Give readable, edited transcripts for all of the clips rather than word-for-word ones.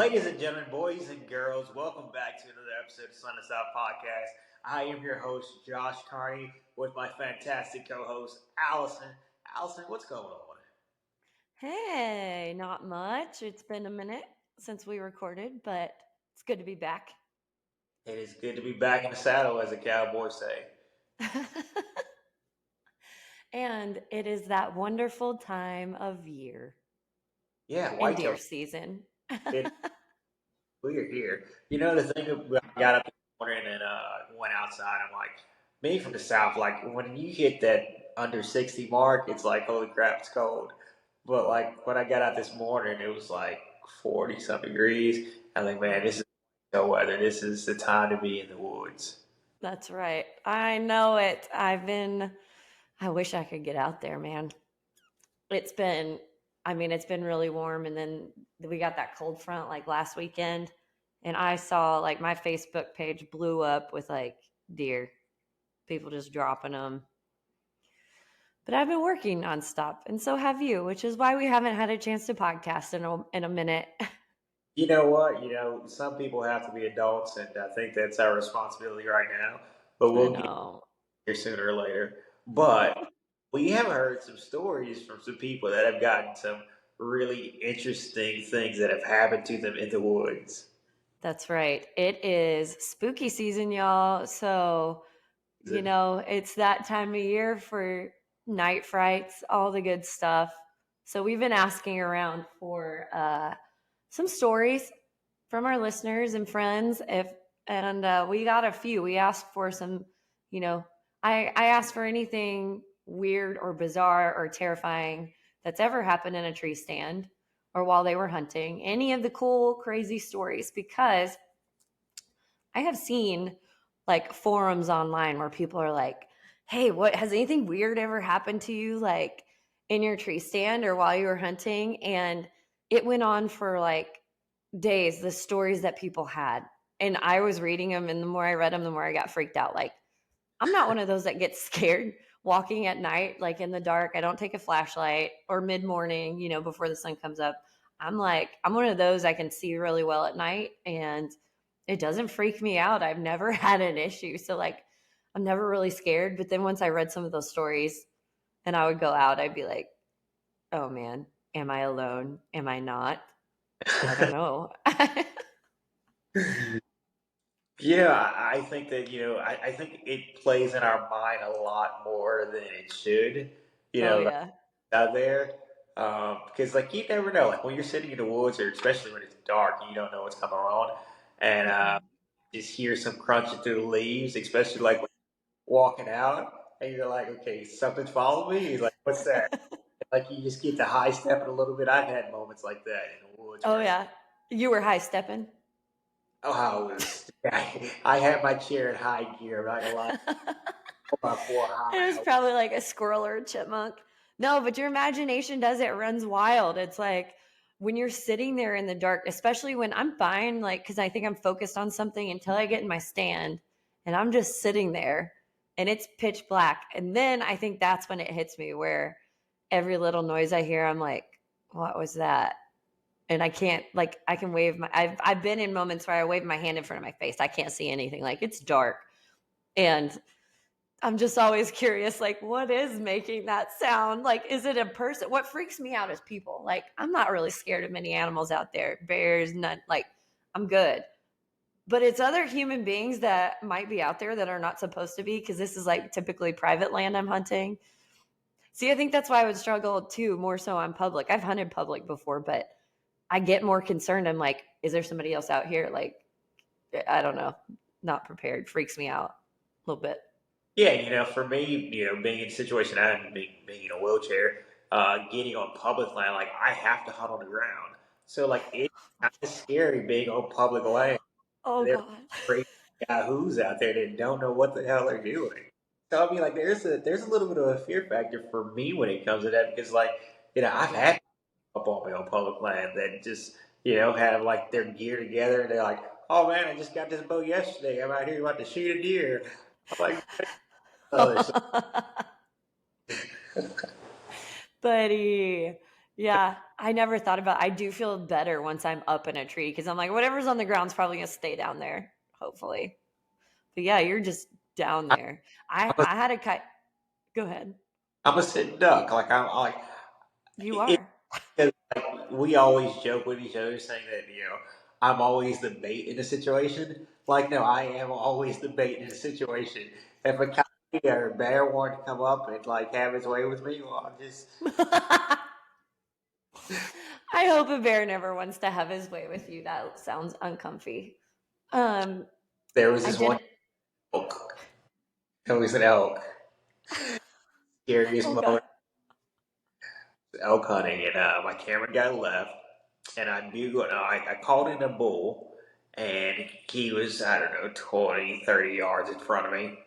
Ladies and gentlemen, boys and girls, welcome back to another episode of Sun and South Podcast. I am your host, Josh Carney, with my fantastic co-host, Allison. Allison, what's going on? Hey, not much. It's been a minute since we recorded, but it's good to be back. It is good to be back in the saddle, as the Cowboys say. And it is that wonderful time of year Yeah, and deer whitetail. season. It, we're here. You know, the thing that I got up this morning and went outside, I'm like, being from the South, like, when you hit that under 60 mark, it's like, holy crap, it's cold. But, like, when I got out this morning, it was like 40 some degrees. I think, man, this is no weather. This is the time to be in the woods. That's right. I know it. I wish I could get out there, man. It's been, it's been really warm. And then we got that cold front like last weekend. And I saw like my Facebook page blew up with like deer, people just dropping them. But I've been working nonstop, and so have you, which is why we haven't had a chance to podcast in a minute. You know what? You know, some people have to be adults, and I think that's our responsibility right now. But I we'll get know. here sooner or later. But we have heard some stories from some people that have gotten some really interesting things that have happened to them in the woods. That's right. It is spooky season, y'all. So, it's that time of year for night frights, all the good stuff. So, we've been asking around for some stories from our listeners and friends. We got a few. We asked for some, you know, I asked for anything weird or bizarre or terrifying that's ever happened in a tree stand or while they were hunting. Any of the cool, crazy stories, because I have seen like forums online where people are like, "Hey, what has anything weird ever happened to you like in your tree stand or while you were hunting?" And it went on for like days, the stories that people had. And I was reading them, and the more I read them, the more I got freaked out. Like, I'm not one of those that gets scared walking at night, like in the dark. I don't take a flashlight or mid morning, before the sun comes up. I'm one of those I can see really well at night, and it doesn't freak me out. I've never had an issue. So, like, I'm never really scared. But then once I read some of those stories and I would go out, I'd be like, oh man, am I alone? Am I not? I don't know. I think that, I think it plays in our mind a lot more than it should, Oh, like, yeah. out there. Because, like, you never know. Like, when you're sitting in the woods, or especially when it's dark, you don't know what's coming around. And just hear some crunching through the leaves, especially like when you're walking out, and you're like, okay, something's following me. You're like, what's that? Like, you just get to high stepping a little bit. I've had moments like that in the woods Oh, where yeah. You were high stepping. oh, I was. I had my chair in high gear. I'm not gonna lie. My four It high. was probably like a squirrel or a chipmunk. No, but your imagination does it runs wild. It's like when you're sitting there in the dark, especially when I'm fine, like because I think I'm focused on something until I get in my stand and I'm just sitting there and it's pitch black. And then I think that's when it hits me where every little noise I hear, I'm like, what was that? And I can't like I can wave my I've been in moments where I wave my hand in front of my face. I can't see anything. Like it's dark. And I'm just always curious, like, what is making that sound? Like, is it a person? What freaks me out is people. Like, I'm not really scared of many animals out there, bears, none. Like, I'm good. But it's other human beings that might be out there that are not supposed to be because this is like typically private land I'm hunting. See, I think that's why I would struggle too, more so on public. I've hunted public before, but I get more concerned. I'm like, is there somebody else out here? Like, I don't know, not prepared. Freaks me out a little bit. Yeah, for me, being in the situation I'm in, being in a wheelchair, getting on public land, like I have to hunt on the ground. So like it's kind of scary being on public land. Oh, There are God. crazy yahoos out there that don't know what the hell they're doing. So I mean, like there's a little bit of a fear factor for me when it comes to that because like I've had up on me on public land that just have like their gear together and they're like, oh man, I just got this bow yesterday. I'm out here about to shoot a deer. I'm like, oh, Buddy. Yeah, I never thought about I do feel better once I'm up in a tree because I'm like, whatever's on the ground's probably gonna stay down there, hopefully. But yeah, you're just down there. I I'm a, I had a kite. Go ahead. I'm a sitting duck. Like I'm like You it, are. like we always joke with each other saying that I'm always the bait in a situation. Like no, I am always the bait in a situation. If a coyote or a bear wanted to come up and like have his way with me, well, I'm just I hope a bear never wants to have his way with you. That sounds uncomfy. Um, there was I this one did. elk. It was an elk. Scariest Oh God. moment elk hunting, and my camera guy left, and I called in a bull, and he was I don't know 20, 30 yards in front of me,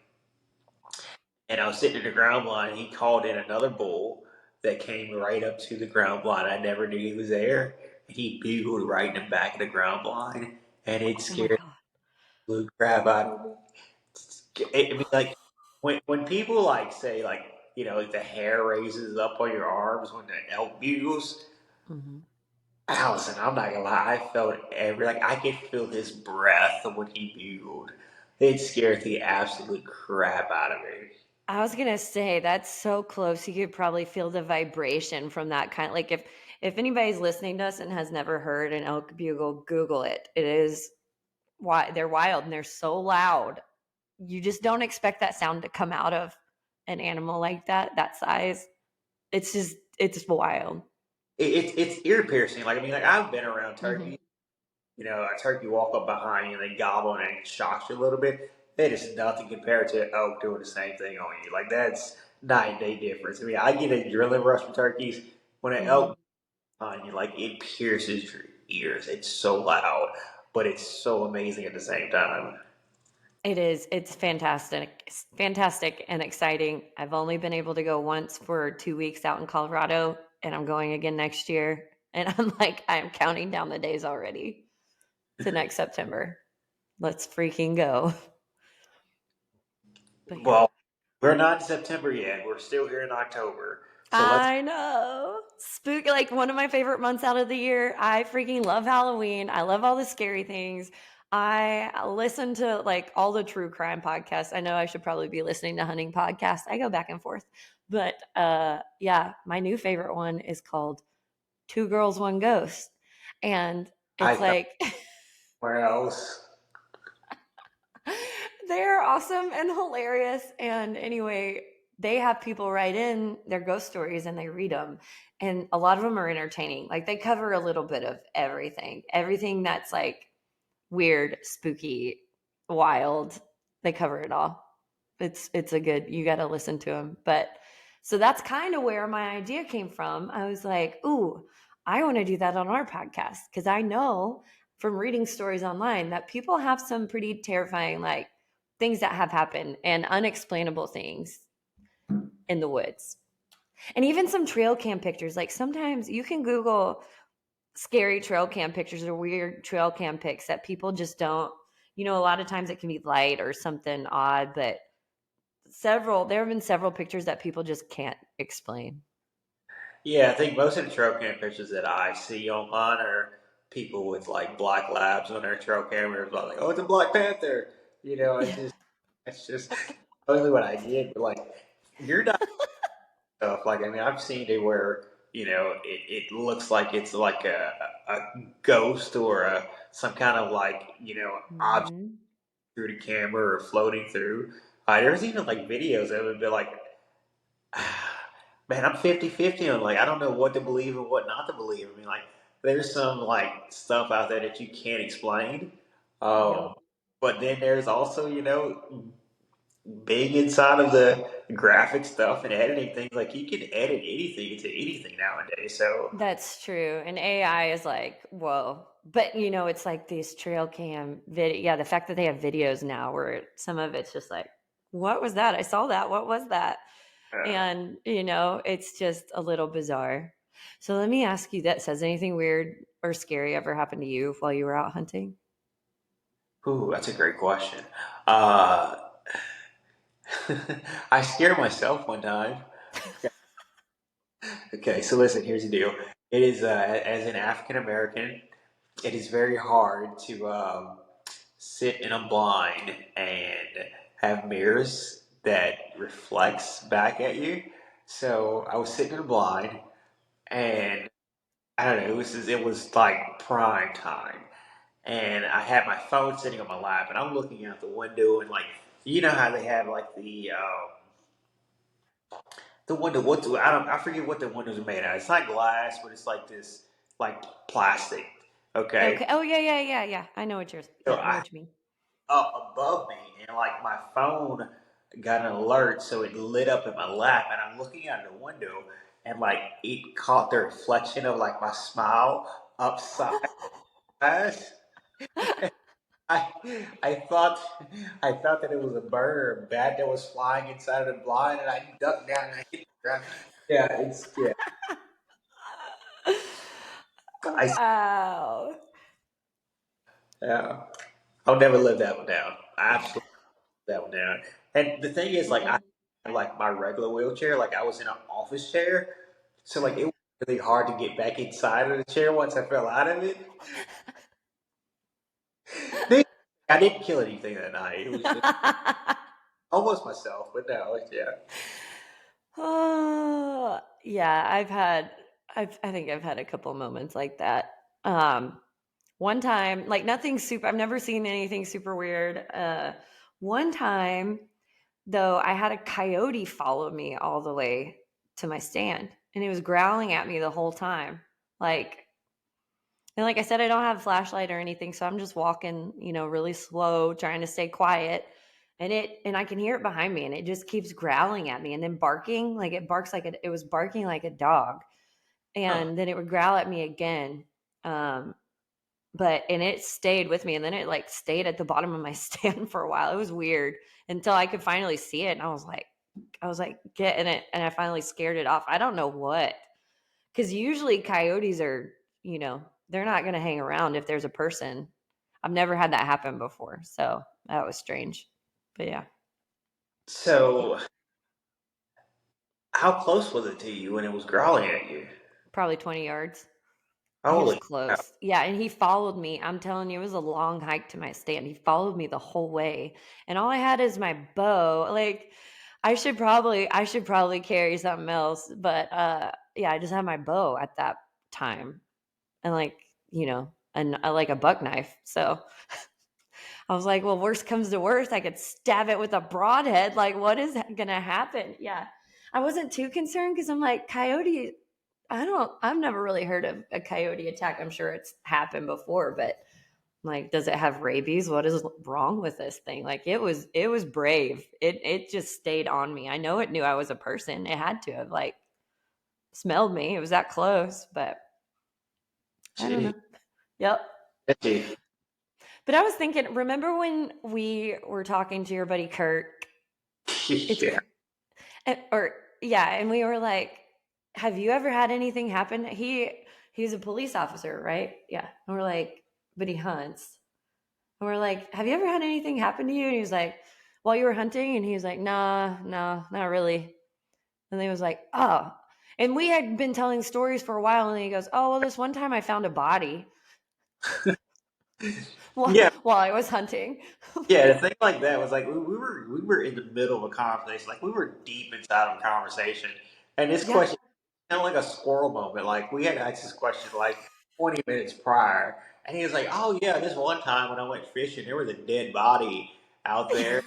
and I was sitting in the ground blind. And he called in another bull that came right up to the ground blind. I never knew he was there, and he bugled right in the back of the ground blind, and it Oh my scared God. the blue crap out of me. I mean, like when people like say like like the hair raises up on your arms when the elk bugles. Mhm. Allison, I'm not gonna lie, I felt like I could feel his breath when he bugled. It scared the absolute crap out of me. I was gonna say that's so close. You could probably feel the vibration from that kind. Like if anybody's listening to us and has never heard an elk bugle, Google it. It is why they're wild and they're so loud. You just don't expect that sound to come out of an animal like that size. It's wild. It's ear piercing. Like I mean, like I've been around Hmm. turkeys. A turkey walk up behind you and they gobble and it shocks you a little bit. It is nothing compared to an elk doing the same thing on you. Like that's night and day difference. I mean, I get a adrenaline rush from turkeys when an Hmm. elk on you, like it pierces your ears. It's so loud, but it's so amazing at the same time. It is. It's fantastic. It's fantastic and exciting. I've only been able to go once for 2 weeks out in Colorado, and I'm going again next year. And I'm like, I'm counting down the days already to next September. Let's freaking go. But yeah. Well, we're not in September yet. We're still here in October. So let's. I know. Spook, like one of my favorite months out of the year. I freaking love Halloween. I love all the scary things. I listen to like all the true crime podcasts. I know I should probably be listening to hunting podcasts. I go back and forth. But yeah, my new favorite one is called Two Girls, One Ghost. And I it's thought like somewhere else. they're awesome and hilarious. And anyway, they have people write in their ghost stories and they read them. And a lot of them are entertaining. Like they cover a little bit of everything that's like weird, spooky, wild. They cover it all. It's a good. You got to listen to them. But so that's kind of where my idea came from. I was like, "Ooh, I want to do that on our podcast because I know from reading stories online that people have some pretty terrifying like things that have happened and unexplainable things in the woods." And even some trail cam pictures. Like sometimes you can Google scary trail cam pictures or weird trail cam pics that people just don't, a lot of times it can be light or something odd, but there have been several pictures that people just can't explain. Yeah, I think most of the trail cam pictures that I see online are people with like black labs on their trail cameras. Like, oh, it's a black panther. Yeah. It's just totally what I get. But like, you're not stuff. Like, I mean, I've seen it where it looks like it's like a ghost or some kind of like object Mhm. through the camera or floating through. There's even like videos of it, but like, man, I'm 50-50 on like I don't know what to believe and what not to believe. I mean, like, there's some like stuff out there that you can't explain. Yep. Um, but then there's also big inside of the graphic stuff and editing things. Like you can edit anything into anything nowadays. So That's true. And AI is like, whoa. But it's like these trail cam video. Yeah, the fact that they have videos now where some of it's just like, what was that? I saw that. What was that? uh, And it's just a little bizarre. So let me ask you this. Has anything weird or scary ever happened to you while you were out hunting? ooh, that's a great question. Uh, I scared myself one time. Okay, so listen, here's the deal. it is as an African American, it is very hard to sit in a blind and have mirrors that reflects back at you. So I was sitting in a blind, and I don't know, it was like prime time, and I had my phone sitting on my lap, and I'm looking out the window, and like you know how they have like the window. I forget what the windows are made out of. It's not glass, but it's like this like plastic. Okay. Okay, Oh yeah, yeah, yeah, yeah. I know what you're. so Yeah, I know I what you mean. up above me, and like my phone got an alert, so it lit up in my lap, and I'm looking out the window, and like it caught the reflection of like my smile upside. I I thought that it was a bird or a bat that was flying inside of the blind, and I ducked down and I hit the ground. I Wow. yeah. I'll never live that one down. I absolutely live that one down. And the thing is, like I Mm-mm. had like my regular wheelchair, like I was in an office chair, so like it was really hard to get back inside of the chair once I fell out of it. They- I didn't kill anything that night. It was just almost myself, but no, yeah. Oh, yeah, I think I've had a couple moments like that. One time, like nothing super, I've never seen anything super weird. One time though, I had a coyote follow me all the way to my stand, and it was growling at me the whole time. Like, and like I said, I don't have a flashlight or anything, so I'm just walking, really slow, trying to stay quiet. And I can hear it behind me, and it just keeps growling at me, and then barking, like it was barking like a dog, Huh. and then it would growl at me again. Um, and it stayed with me, and then it like stayed at the bottom of my stand for a while. It was weird until I could finally see it, and I was like getting it, and I finally scared it off. I don't know what, because usually coyotes are, they're not going to hang around if there's a person. I've never had that happen before, so that was strange. But yeah, So, how close was it to you when it was growling at you? probably 20 yards. He was Holy cow. close. Yeah, and he followed me. I'm telling you, it was a long hike to my stand. He followed me the whole way. And all I had is my bow. Like I should probably carry something else, but yeah, I just had my bow at that time. And like, and I like a buck knife. So I was like, well, worst comes to worst, I could stab it with a broadhead. Like, what is going to happen? Yeah. I wasn't too concerned because I'm like, coyote, I've never really heard of a coyote attack. I'm sure it's happened before, but like, does it have rabies? What is wrong with this thing? Like, it was brave. It just stayed on me. I know it knew I was a person. It had to have like smelled me. It was that close, but I don't Gee. know. Yep. Gee. But I was thinking, remember when we were talking to your buddy Kurt? It's Yeah. or yeah, and we were like, "Have you ever had anything happen?" He's a police officer, right? Yeah, and we're like, but he hunts. And we're like, "Have you ever had anything happen to you?" And he was like, "While you were hunting," and he was like, "Nah, no, not really." And he was like, "Oh." And we had been telling stories for a while, and he goes, "Oh, well, this one time I found a body while, Yeah. while I was hunting." Yeah, the thing like that was like we were in the middle of a conversation, like we were deep inside of a conversation, and this Yeah. question kind of like a squirrel moment. Like we had asked this question like 20 minutes prior, and he was like, "Oh yeah, this one time when I went fishing, there was a dead body out there."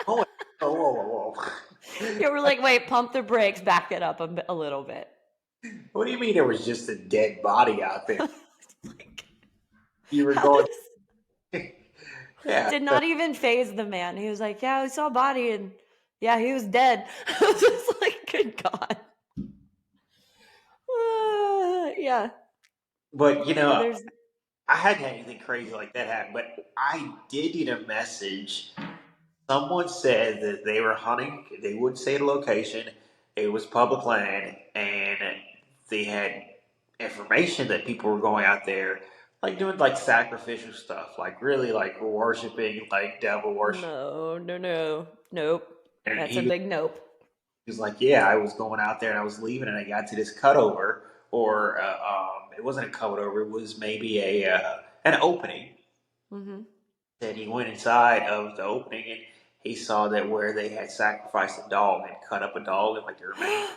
Oh, whoa, whoa, whoa, whoa! Yeah, we're like, wait, pump the brakes, back it up a little bit. What do you mean there was just a dead body out there? Like, You were how going, does yeah. did So, not even phase the man. He was like, yeah, we saw a body and yeah, he was dead. I was just like, good God. Yeah. but Yeah, there's I hadn't had anything crazy like that happen, but I did get a message. Someone said that they were hunting. They wouldn't say the location. It was public land, and they had information that people were going out there, like doing like sacrificial stuff, like really like worshiping, like devil worship. no, no, no, nope. And That's a big nope. he was like, "Yeah, I was going out there and I was leaving, and I got to this cutover or it wasn't a covered over. It was maybe a an opening. Mm-hmm. And he went inside of the opening and he saw that where they had sacrificed a dog and cut up a dog and like the remains.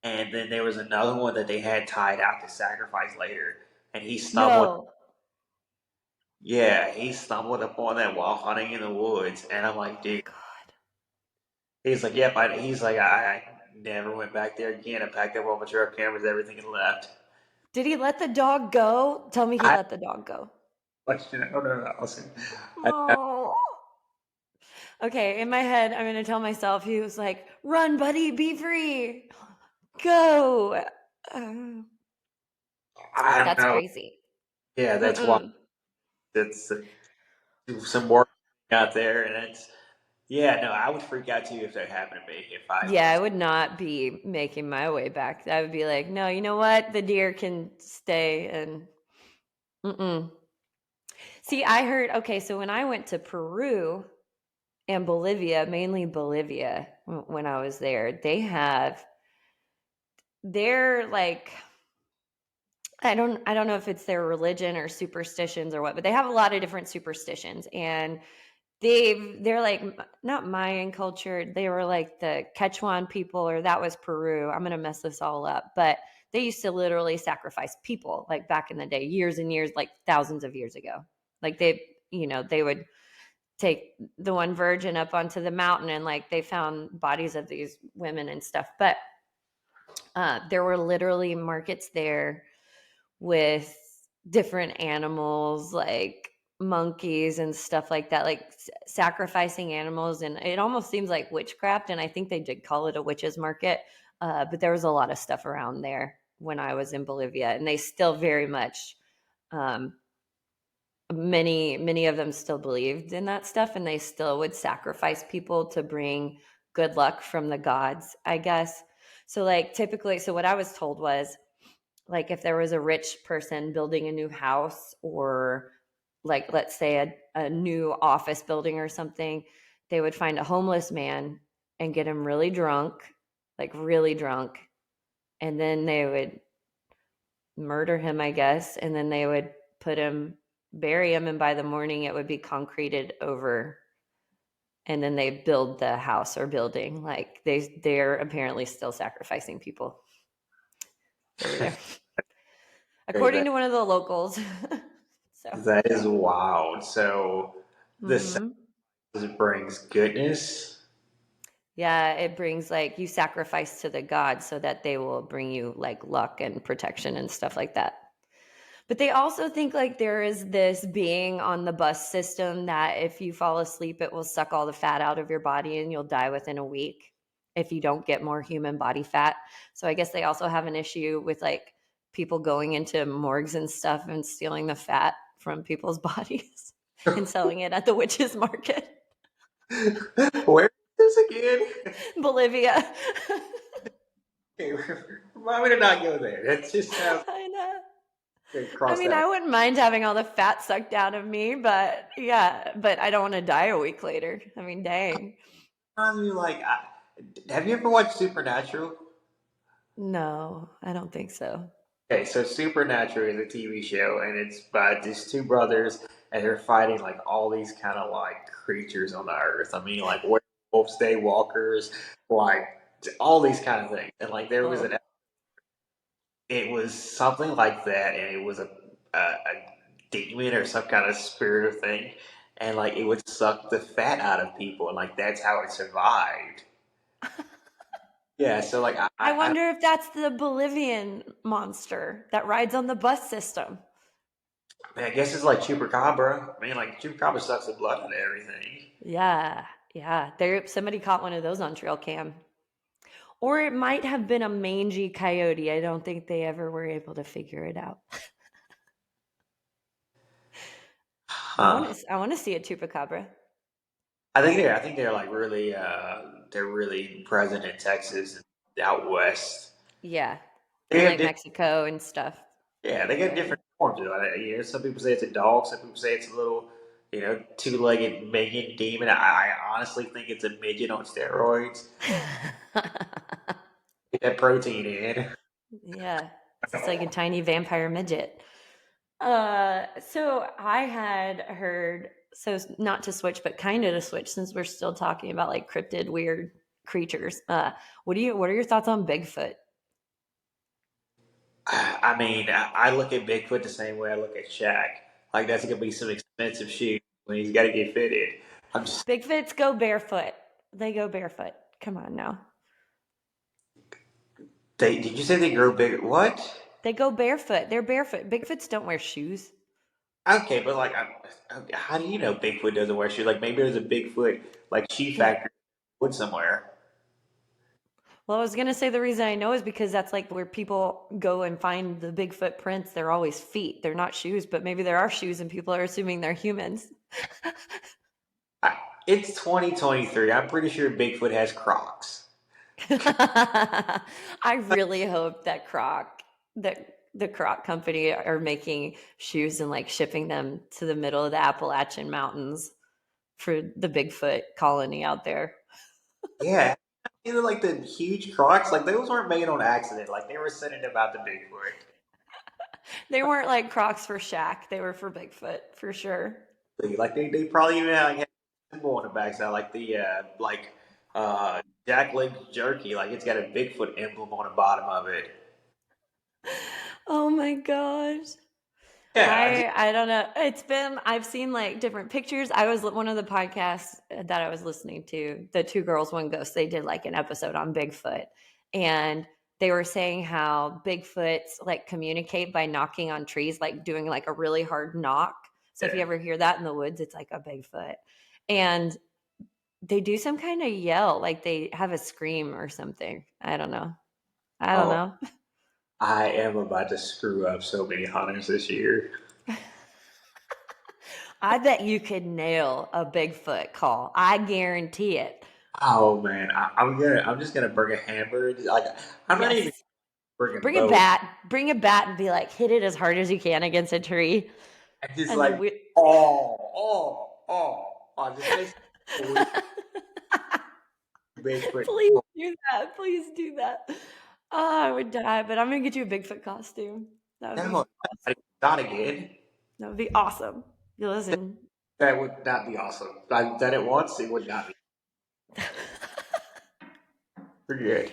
And then there was another one that they had tied out to sacrifice later. And he stumbled. No. Yeah, he stumbled upon that while hunting in the woods. And I'm like, Oh my dude. God. He's like, yep. He's like, I never went back there again. I packed up all my trail cameras, everything, and left. Did he let the dog go? Tell me he I let the dog go. question. Oh no, no, listen. I Oh. Okay, in my head, I'm gonna tell myself he was like, "Run, buddy, be free, go." Uh, I don't that's know. crazy. Yeah, that's why Mm-mm. it's some work out there, and it's yeah. No, I would freak out too if that happened to me. If I Yeah, I was, would not be making my way back. I would be like, "No, you know what? The deer can stay." And mm-mm. See, I heard. Okay, so when I went to Peru and Bolivia, mainly Bolivia, when I was there, they're like I don't know if it's their religion or superstitions or what, but they have a lot of different superstitions and they're like not Mayan culture. They were like the Quechuan people, or that was Peru. I'm gonna mess this all up, but they used to literally sacrifice people like back in the day, years and years, like thousands of years ago. Like they would take the one virgin up onto the mountain and like they found bodies of these women and stuff. But there were literally markets there with different animals like monkeys and stuff like that, like sacrificing animals, and it almost seems like witchcraft, and I think they did call it a witches market. But there was a lot of stuff around there when I was in Bolivia, and they still very much um, many of them still believed in that stuff, and they still would sacrifice people to bring good luck from the gods, I guess. So like typically, so what I was told was like if there was a rich person building a new house, or like let's say a new office building or something, they would find a homeless man and get him really drunk, like really drunk, and then they would murder him, I guess, and then they would put him bury him, and by the morning it would be concreted over, and then they build the house or building. Like they're apparently still sacrificing people over there, according that, to one of the locals. So that is wild. So the mm-hmm. sacrifice brings goodness. Yeah, it brings like you sacrifice to the gods so that they will bring you like luck and protection and stuff like that. But they also think like there is this being on the bus system that if you fall asleep, it will suck all the fat out of your body and you'll die within a week if you don't get more human body fat. So I guess they also have an issue with like people going into morgues and stuff and stealing the fat from people's bodies and selling it at the witches market. Where is this again? Bolivia. Okay, remind me to not go there. That just sounds I know. I cross mean, that. I wouldn't mind having all the fat sucked out of me, but yeah, but I don't want to die a week later. I mean, dang. I mean, like, have you ever watched Supernatural? No, I don't think so. Okay, so Supernatural is a TV show, and it's about these two brothers, and they're fighting like all these kind of like creatures on the earth. I mean, like werewolves, daywalkers, like all these kind of things. And like there was Oh. an, it was something like that, and it was a demon or some kind of spirit or thing, and like it would suck the fat out of people, and like that's how it survived. Yeah, so like I wonder if that's the Bolivian monster that rides on the bus system. I guess it's like chupacabra. I mean, like chupacabra sucks the blood out of everything. Yeah, yeah. There, somebody caught one of those on trail cam. Or it might have been a mangy coyote. I don't think they ever were able to figure it out. Huh. I want to see a chupacabra. I think they're really present in Texas and out west. Yeah, They and have like Mexico and stuff. yeah, they got Area. different forms of it. You know, some people say it's a dog, some people say it's a little, two-legged minion demon. I honestly think it's a midget on steroids. Get that protein in. Yeah. It's like a tiny vampire midget. So I had heard, so not to switch, but kind of to switch, since we're still talking about like cryptid weird creatures. What are your thoughts on Bigfoot? I mean, I look at Bigfoot the same way I look at Shaq. Like that's gonna be some expensive shoes when he's got to get fitted. I'm just. Bigfoots go barefoot. They go barefoot. Come on now. Did you say they grow bigger? What? They go barefoot. They're barefoot. Bigfoots don't wear shoes. Okay, but like, how do you know Bigfoot doesn't wear shoes? Like maybe there's a Bigfoot like shoe Because factory wood somewhere. Well, I was gonna say the reason I know is because that's like where people go and find the Bigfoot prints. They're always feet. They're not shoes, but maybe there are shoes, and people are assuming they're humans. I, it's 2023. I'm pretty sure Bigfoot has Crocs. I really hope that the Croc company are making shoes and like shipping them to the middle of the Appalachian Mountains for the Bigfoot colony out there. Yeah, either like the huge Crocs, like those weren't made on accident. Like they were sending about the Bigfoot. They weren't like Crocs for Shaq. They were for Bigfoot for sure. Like they probably even had a symbol on the backside, like the Jack Link's jerky. Like it's got a Bigfoot emblem on the bottom of it. Oh my gosh. Yeah, I just I don't know. I've seen like different pictures. I was one of the podcasts that I was listening to, the Two Girls One Ghost. They did like an episode on Bigfoot, and they were saying how Bigfoots like communicate by knocking on trees, like doing like a really hard knock. So if you yeah. ever hear that in the woods, it's like a Bigfoot, and they do some kind of yell, like they have a scream or something. I don't know. I don't Oh, know. I am about to screw up so many hunters this year. I bet you could nail a Bigfoot call. I guarantee it. Oh man, I'm just gonna bring a hammer. Like I'm not even Yes. bringing Bring a bow. bat. Bring a bat and be like, hit it as hard as you can against a tree. I just And then like we. oh. Just makes a weird Bigfoot. Please do that. Please do that. Oh, I would die, but I'm gonna get you a Bigfoot costume. That would No, be awesome. not again. That would be awesome. You listen. That would not be awesome. I've done it once. It would not be pretty good.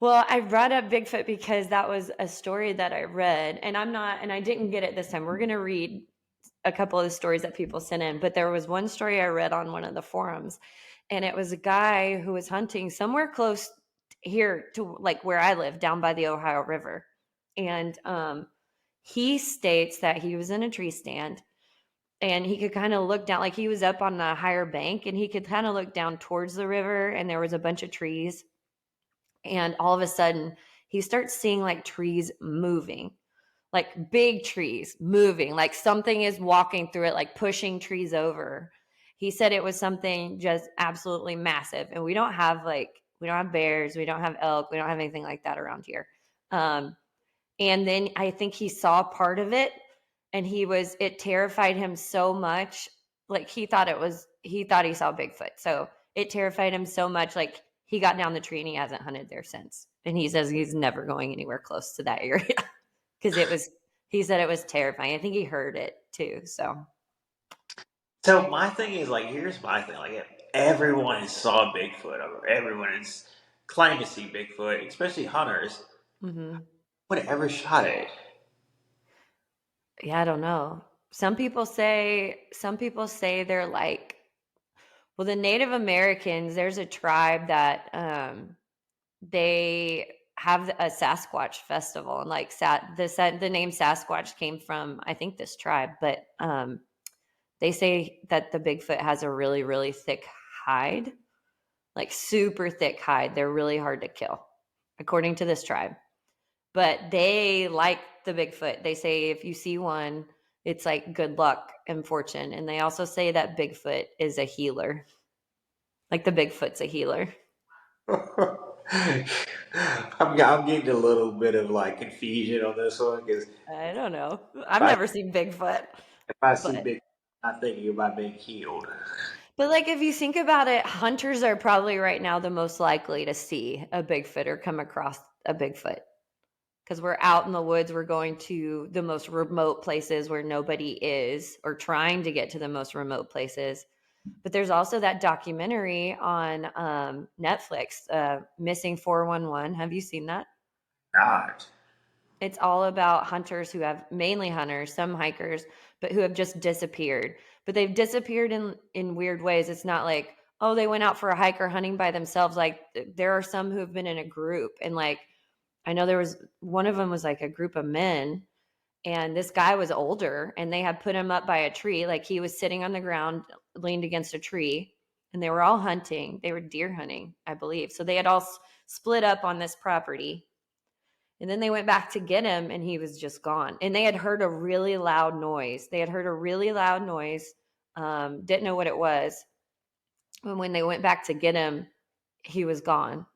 Well, I brought up Bigfoot because that was a story that I read, and I didn't get it this time. We're gonna read a couple of the stories that people sent in, but there was one story I read on one of the forums, and it was a guy who was hunting somewhere close here to like where I live, down by the Ohio River, and he states that he was in a tree stand and he could kind of look down, like he was up on a higher bank, and he could kind of look down towards the river, and there was a bunch of trees, and all of a sudden he starts seeing like trees moving, like big trees moving, like something is walking through it, like pushing trees over. He said it was something just absolutely massive. And we don't have bears, we don't have elk, we don't have anything like that around here. Um, and then I think he saw part of it, and it terrified him so much. Like he thought he saw Bigfoot. So it terrified him so much. Like he got down the tree and he hasn't hunted there since. And he says he's never going anywhere close to that area because he said it was terrifying. I think he heard it too. So, So my thing is like, here's my thing. Like, if everyone saw Bigfoot, or everyone is claimed to see Bigfoot, especially hunters. mhm. Would have ever shot it? Yeah, I don't know. Some people say they're like, well, the Native Americans, there's a tribe that they have a Sasquatch festival, and like the name Sasquatch came from, I think, this tribe, but they say that the Bigfoot has a really really thick hide, like super thick hide. They're really hard to kill, according to this tribe. But they like the Bigfoot. They say if you see one, it's like good luck and fortune. And they also say that Bigfoot is a healer. Like the Bigfoot's a healer. I'm getting a little bit of like confusion on this one because I don't know. if I've never seen Bigfoot, I see but Bigfoot, I'm thinking about being healed. like if you think about it, hunters are probably right now the most likely to see a Bigfoot or come across a Bigfoot. because we're out in the woods. We're going to the most remote places where nobody is, or trying to get to the most remote places. But there's also that documentary on Netflix, Missing 411. Have you seen that? God. It's all about hunters who have, mainly hunters, some hikers, but who have just disappeared. But they've disappeared in weird ways. It's not like, oh, they went out for a hike or hunting by themselves. Like there are some who have been in a group, and like I know there was one of them was like a group of men, and this guy was older, and they had put him up by a tree. Like he was sitting on the ground, leaned against a tree, and they were all hunting. They were deer hunting, I believe. So they had all split up on this property, and then they went back to get him, and he was just gone. And they had heard a really loud noise. Didn't know what it was. And when they went back to get him, he was gone.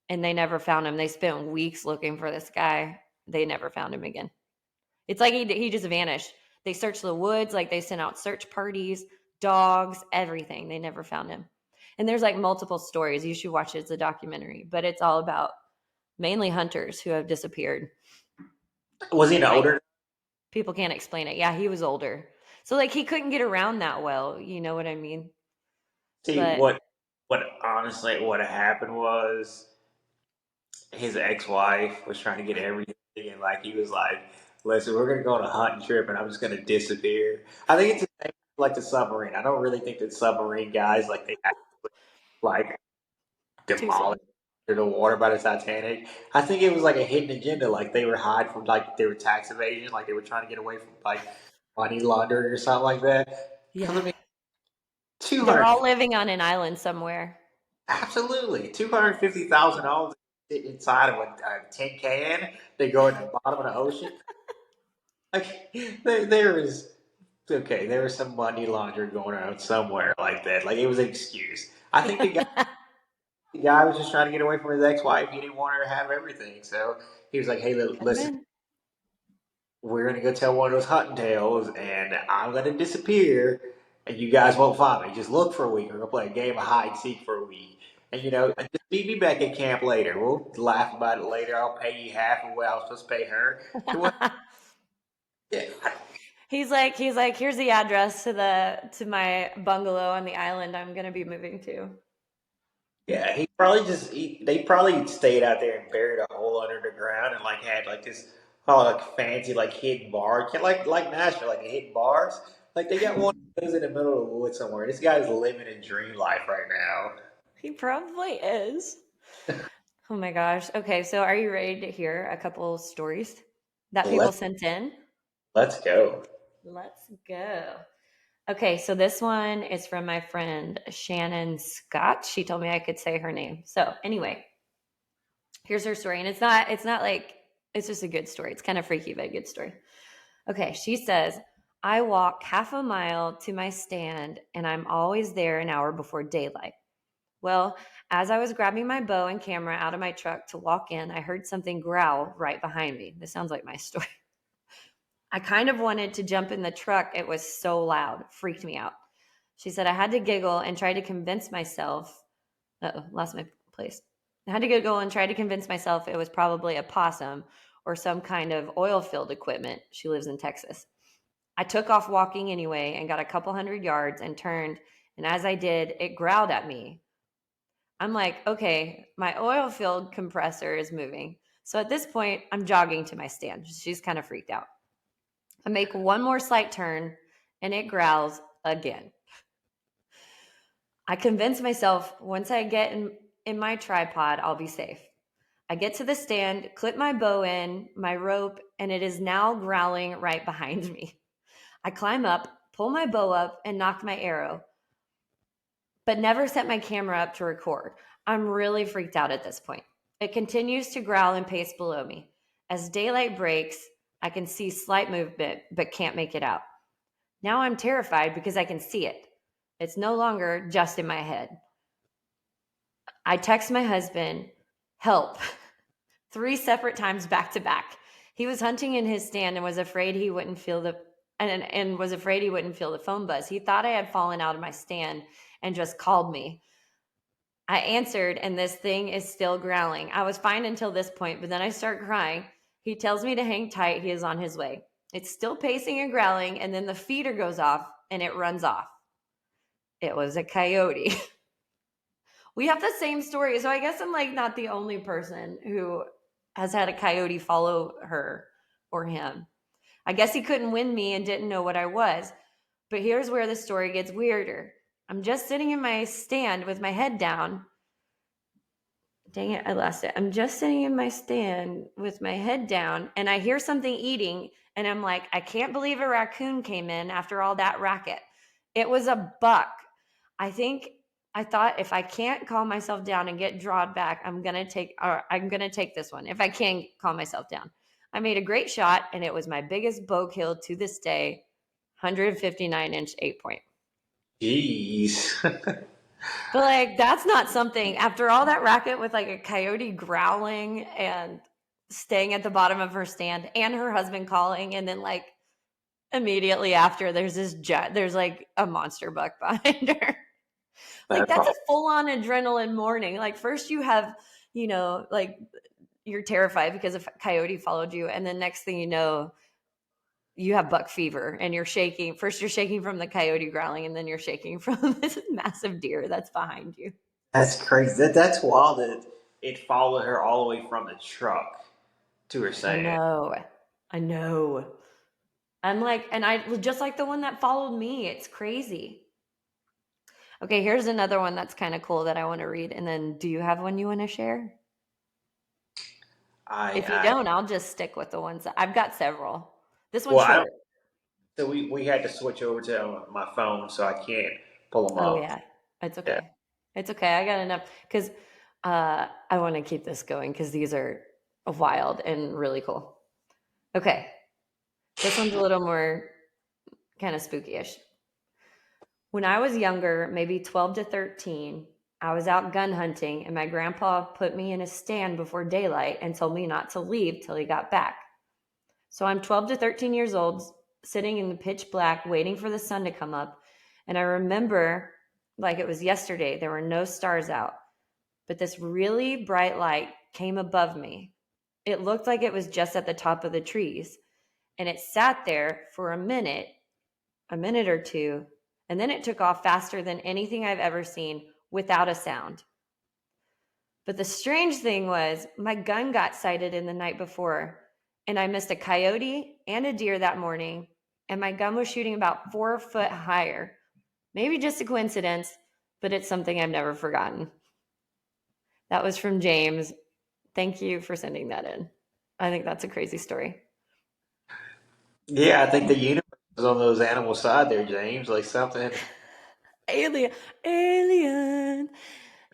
And they never found him. They spent weeks looking for this guy. They never found him again. It's like he just vanished. They searched the woods, like they sent out search parties, dogs, everything. They never found him. And there's like multiple stories. You should watch it. It's a documentary, but it's all about mainly hunters who have disappeared. Was he an And like older? people can't explain it. Yeah, he was older. So like he couldn't get around that well, you know what I mean? See But what honestly what happened was his ex-wife was trying to get everything, and like he was like, "Listen, we're gonna go on a hunting trip, and I'm just gonna disappear." I think it's the same like the submarine. I don't really think that submarine guys like they act like too demolished soon. under the water by the Titanic. I think it was like a hidden agenda, like they were hiding from like they were tax evasion, like they were trying to get away from like money laundering or something like that. Because I Yeah. mean, two They're hundred all living on an island somewhere. absolutely $250,000 sit inside of a tin can. They go in the bottom of the ocean. Like there is okay, there was some money laundering going on somewhere like that. Like it was an excuse. I think the guy was just trying to get away from his ex-wife. He didn't want her to have everything, so he was like, "Hey, Could have listen, been. we're gonna go tell one of those hunting tales, and I'm gonna disappear, and you guys won't find me. Just look for a week. We're gonna play a game of hide and seek for a week, and just meet me back at camp later. We'll laugh about it later. I'll pay you half of what I was supposed to pay her." It was, yeah, He's like, here's the address to my bungalow on the island I'm gonna be moving to. yeah. He probably they probably stayed out there and buried a hole under the ground and like had like this like fancy like hidden bar, like Nashville, like the hidden bars. Like they got one of those in the middle of the woods somewhere. This guy's living a dream life right now. He probably is. Oh my gosh. Okay, so are you ready to hear a couple stories that people Let's sent in? let's go. Let's go. Okay, so this one is from my friend Shannon Scott. She told me I could say her name. So anyway, here's her story. And it's not like it's just a good story. It's kind of freaky, but a good story. Okay, she says, I walk half a mile to my stand and I'm always there an hour before daylight. Well, as I was grabbing my bow and camera out of my truck to walk in, I heard something growl right behind me. This sounds like my story. I kind of wanted to jump in the truck. It was so loud, freaked me out. She said I had to giggle and try to convince myself. Uh-oh, lost my place. I had to giggle and try to convince myself it was probably a possum or some kind of oil filled equipment. She lives in Texas. I took off walking anyway and got a couple hundred yards and turned. And as I did, it growled at me. I'm like, okay, my oil filled compressor is moving. So at this point, I'm jogging to my stand. She's kind of freaked out. I make one more slight turn and it growls again. I convince myself once I get in my tripod, I'll be safe. I get to the stand, clip my bow in, my rope, and it is now growling right behind me. I climb up, pull my bow up, and knock my arrow, but never set my camera up to record. I'm really freaked out at this point. It continues to growl and pace below me. As daylight breaks, I can see slight movement, but can't make it out. Now I'm terrified because I can see it. It's no longer just in my head. I text my husband, help, three separate times back to back. He was hunting in his stand and was afraid he wouldn't feel and was afraid he wouldn't feel the phone buzz. He thought I had fallen out of my stand and just called me. I answered and this thing is still growling. I was fine until this point, but then I start crying He tells me to hang tight. He is on his way. It's still pacing and growling, and then the feeder goes off and it runs off. It was a coyote. We have the same story. So I guess I'm like not the only person who has had a coyote follow her or him. I guess he couldn't win me and didn't know what I was. But here's where the story gets weirder. I'm just sitting in my stand with my head down. Dang it, I lost it. I'm just sitting in my stand with my head down and I hear something eating. And I'm like, I can't believe a raccoon came in after all that racket. It was a buck. I thought if I can't calm myself down and get drawn back, I'm gonna take this one. If I can calm myself down. I made a great shot and it was my biggest bow kill to this day, 159-inch 8-point. Jeez. But like that's not something after all that racket with like a coyote growling and staying at the bottom of her stand and her husband calling and then like immediately after there's like a monster buck behind her. Like That's that's a all. full on adrenaline morning. Like first you have, like you're terrified because a coyote followed you and then next thing you know you have buck fever and you're shaking. First you're shaking from the coyote growling and then you're shaking from this massive deer that's behind you. That's crazy. That's wild that it followed her all the way from the truck to her I sand. know. I know. I'm like, and I was just like the one that followed me. It's crazy. Okay, here's another one that's kind of cool that I want to read. And then do you have one you want to share? If you I don't, I'll just stick with the ones that I've got several. This well, one's I don't. short. So we had to switch over to my phone, so I can't pull them Oh, up. yeah. It's Yeah. okay. It's okay. I got enough because I want to keep this going because these are wild and really cool. Okay. This one's a little more kind of spooky ish. When I was younger, maybe 12 to 13, I was out gun hunting and my grandpa put me in a stand before daylight and told me not to leave till he got back. So I'm 12 to 13 years old, sitting in the pitch black, waiting for the sun to come up. And I remember like it was yesterday, there were no stars out, but this really bright light came above me. It looked like it was just at the top of the trees. And it sat there for a minute or two, and then it took off faster than anything I've ever seen without a sound. But the strange thing was, my gun got sighted in the night before, and I missed a coyote and a deer that morning, and my gun was shooting about 4 foot higher. Maybe just a coincidence, but it's something I've never forgotten. That was from James. Thank you for sending that in. I think that's a crazy story. Yeah, I think the universe is on those animal side there, James. Like something. Alien, alien.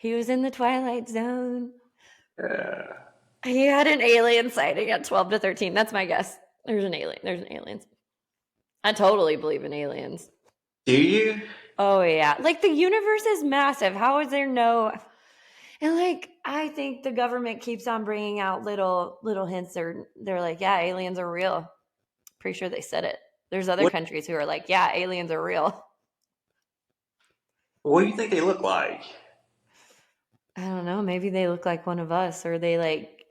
He was in the Twilight Zone. Uh, He had an alien sighting at 12 to 13. That's my guess. There's an alien. There's an aliens. I totally believe in aliens. do you? Oh yeah. Like the universe is massive. How is there no and like I think the government keeps on bringing out little hints they're like, yeah, aliens are real. Pretty sure they said it. There's other What countries who are like, yeah, aliens are real. What do you think they look like? I don't know, maybe they look like one of us or they like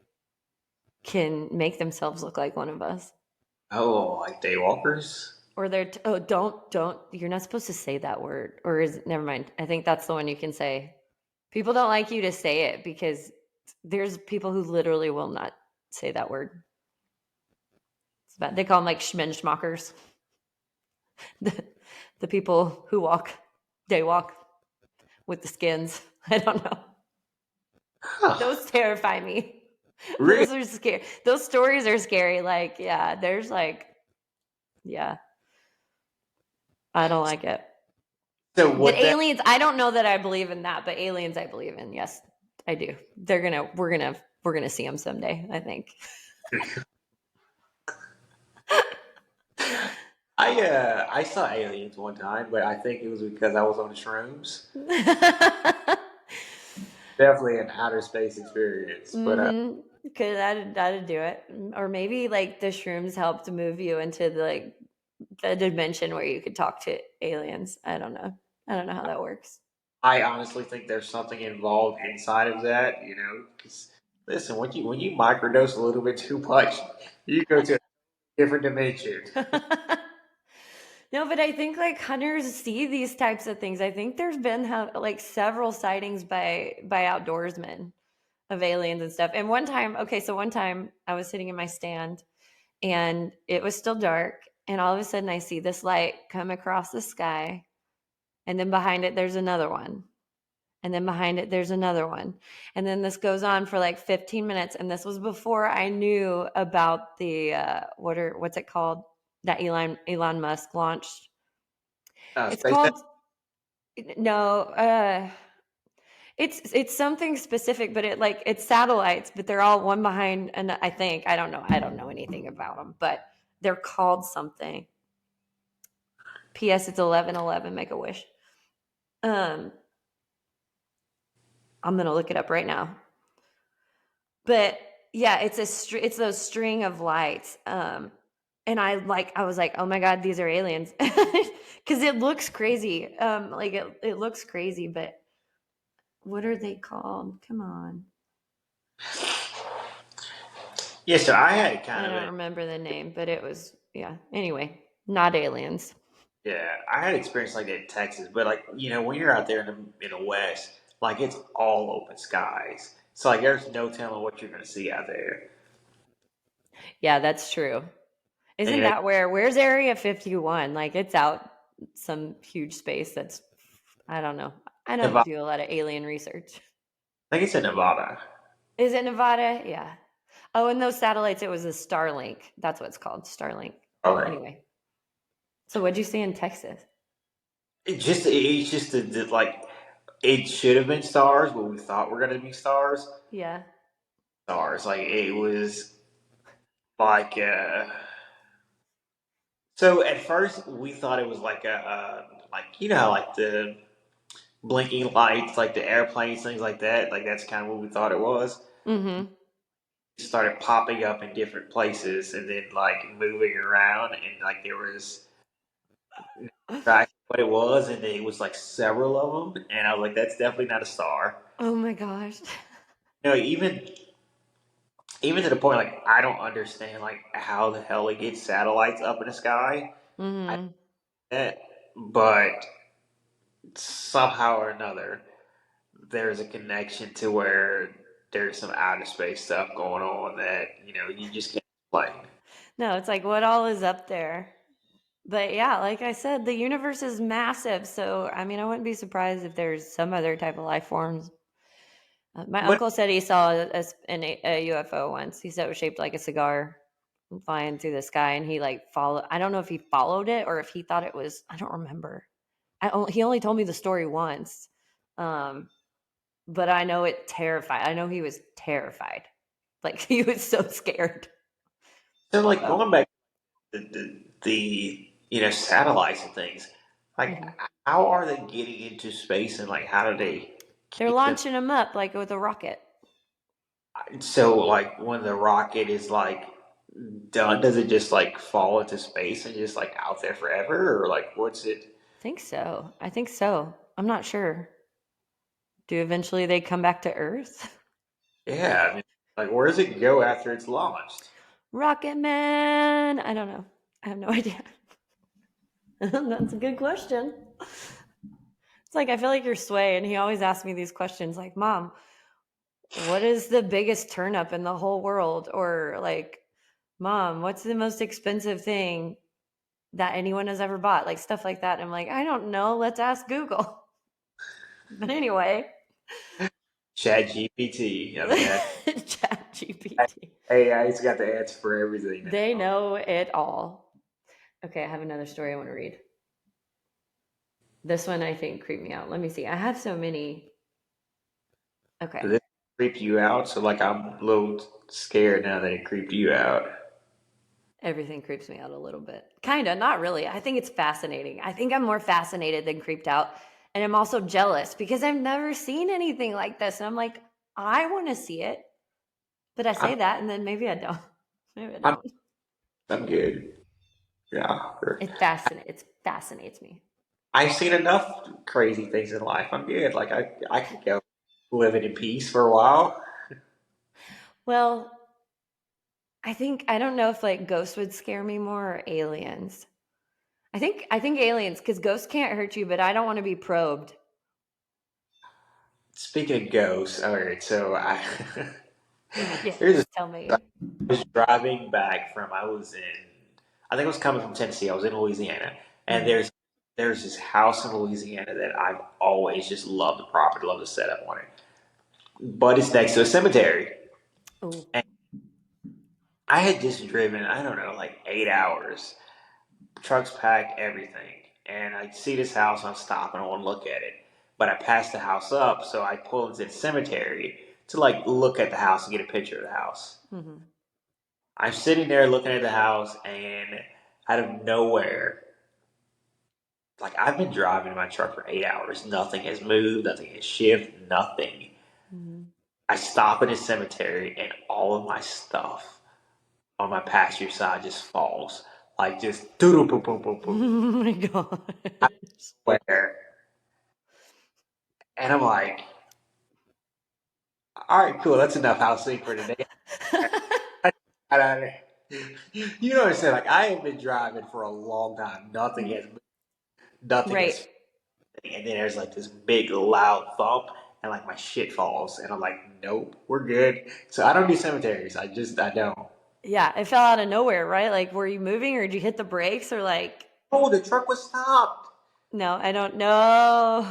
can make themselves look like one of us. Oh, like daywalkers? Or they're oh don't you're not supposed to say that word or is never mind. I think that's the one you can say. People don't like you to say it because there's people who literally will not say that word. It's bad. They call them like schmenschmockers. the, the people who walk, they walk with the skins. I don't know. Huh. Those terrify me. Really? Those are scary. Those stories are scary. Like, yeah, there's like, yeah, I don't like it. So But what that aliens, I don't know that I believe in that, but aliens I believe in. Yes, I do. We're gonna see them someday, I think. I saw aliens one time, but I think it was because I was on shrooms. Definitely an outer space experience. But Mm-hmm. Could that'd do it. Or maybe like the shrooms helped move you into the dimension where you could talk to aliens. I don't know. I don't know how that works. I honestly think there's something involved inside of that, 'cause Listen, when you microdose a little bit too much, you go to a different dimension. No, but I think like hunters see these types of things. I think there's been like several sightings by outdoorsmen of aliens and stuff. And one time, okay, so one time I was sitting in my stand and it was still dark, and all of a sudden I see this light come across the sky, and then behind it there's another one. And then behind it there's another one. And then this goes on for like 15 minutes, and this was before I knew about the what's it called that Elon Musk launched. It's SpaceX. called no, it's something specific, but it's satellites, but they're all one behind, and I think I don't know anything about them, but they're called something. P.S. It's 11:11. Make a wish. Um, I'm gonna look it up right now. But yeah, it's those string of lights. And I was like, oh my god, these are aliens, because it looks crazy. Like it looks crazy, but what are they called? Come on. Yeah, so I had I kind of don't a remember the name, but it was, yeah. Anyway, not aliens. yeah, I had experience like that in Texas, but like when you're out there in the West, like it's all open skies, so like there's no telling what you're gonna see out there. Yeah, that's true. And Isn't that where's Area 51? Like it's out some huge space that's, I don't know. I don't Nevada, do a lot of alien research. I think it's in Nevada. Is it Nevada? Yeah. Oh, and those satellites, it was a Starlink. That's what it's called, Starlink. Like Anyway, so what'd you see in Texas? it's just like it should have been stars, but we thought were gonna be stars. Yeah. Stars, like it was like so at first we thought it was like like how like the blinking lights, like the airplanes, things like that. Like that's kind of what we thought it was. Mm-hmm. It started popping up in different places and then like moving around, and like there was exactly what it was, and it was like several of them, and I was like, that's definitely not a star. Oh my gosh. Even to the point like I don't understand like how the hell it gets satellites up in the sky. I Mm-hmm. that, but somehow or another, there's a connection to where there's some outer space stuff going on that you just can't explain. No, it's like what all is up there. But yeah, like I said, the universe is massive. So, I mean, I wouldn't be surprised if there's some other type of life forms. My But uncle said he saw a UFO once. He said it was shaped like a cigar flying through the sky, and he like followed. I don't know if he followed it or if he thought it was. I don't remember. He only told me the story once, um, but I know it terrified. I know he was terrified. Like he was so scared. so like So, going back to the satellites and things, like mhm. how are they getting into space and like how do they They're keep them? launching them up like with a rocket. So like when the rocket is like done, does it just like fall into space and just like out there forever, or like what's it? Think so. I think so. I'm not sure. Do eventually they come back to Earth? Yeah, I mean, like where does it go after it's launched? Rocket Man. I don't know. I have no idea. That's a good question. It's like I feel like you're Sway, and he always asks me these questions like, Mom, what is the biggest turnip in the whole world? Or like, Mom, what's the most expensive thing that anyone has ever bought? Like stuff like that. And I'm like, I don't know. Let's ask Google. But anyway, Chat GPT. I mean, Chat GPT. AI's got the answer for everything They now. know it all. Okay, I have another story I want to read. This one I think creeped me out. Let me see. I have so many. Okay. Does it creep you out? So like I'm a little scared now that it creeped you out. Everything creeps me out a little bit. Kind of, not really. I think it's fascinating. I think I'm more fascinated than creeped out. And I'm also jealous because I've never seen anything like this. And I'm like, I want to see it. But I I'm say that and then maybe I don't. Maybe I I'm don't. I'm good. Yeah. It fascinates me. I've seen enough crazy things in life. I'm good. Like I could go living in peace for a while. Well, I don't know if like ghosts would scare me more or aliens. I think aliens because ghosts can't hurt you, but I don't want to be probed. Speaking of ghosts, all right, so I here's a Yes, tell I me. was driving back from I was in I think I was coming from Tennessee. I was in Louisiana, and Mm-hmm. there's this house in Louisiana that I've always just loved the property, loved the setup on it. But it's next to a cemetery, Oh. and I had just driven I don't know like 8 hours, trucks packed, everything, and I see this house. I'm stopping. I want to look at it, but I passed the house up, so I pull into the cemetery to like look at the house and get a picture of the house. Mm-hmm. I'm sitting there looking at the house, and out of nowhere, like I've been driving my truck for 8 hours. Nothing has moved, nothing has shifted, nothing. Mm-hmm. I stop in the cemetery, and all of my stuff on my passenger side just falls. Like just doo doo boom boom boom Oh boom. my god. I swear. And I'm like, all right, cool, that's enough housing for today. I got out of there. You know what I'm saying? Like I have been driving for a long time. Nothing has moved, nothing Right. has, and then there's like this big loud thump, and like my shit falls, and I'm like, nope, we're good. So I don't do cemeteries. I don't. Yeah, it fell out of nowhere, right? Like, were you moving or did you hit the brakes or like, Oh, the truck was stopped. no, I don't know.